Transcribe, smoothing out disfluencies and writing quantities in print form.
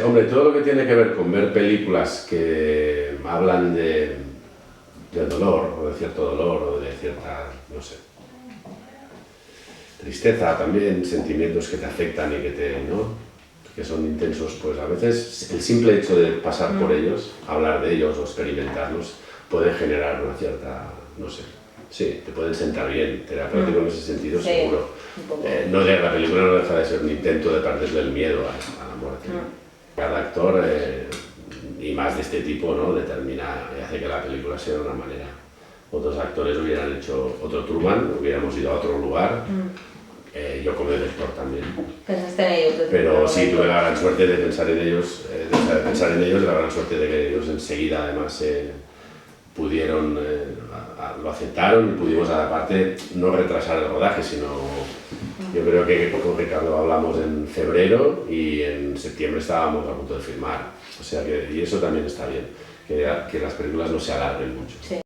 hombre, todo lo que tiene que ver con ver películas que hablan del dolor, o de cierto dolor, o de cierta, no sé, tristeza también, sentimientos que te afectan y que son intensos, pues a veces el simple hecho de pasar por ellos, hablar de ellos o experimentarlos, puede generar una cierta, no sé, sí, te pueden sentar bien, terapéutico en ese sentido, sí, seguro. La película no deja de ser un intento de perderle el miedo a la muerte. Cada actor, y más de este tipo, ¿no?, determina y hace que la película sea de una manera. Otros actores hubieran hecho otro Truman, hubiéramos ido a otro lugar. Yo como director también. Pensaste en ellos. Pero sí, tuve la gran suerte de pensar en ellos, la gran suerte de que ellos enseguida además pudieron, lo aceptaron y pudimos aparte no retrasar el rodaje, sino yo creo que con Ricardo hablamos en febrero y en septiembre estábamos a punto de filmar. O sea que, y eso también está bien, que las películas no se alarguen mucho. Sí.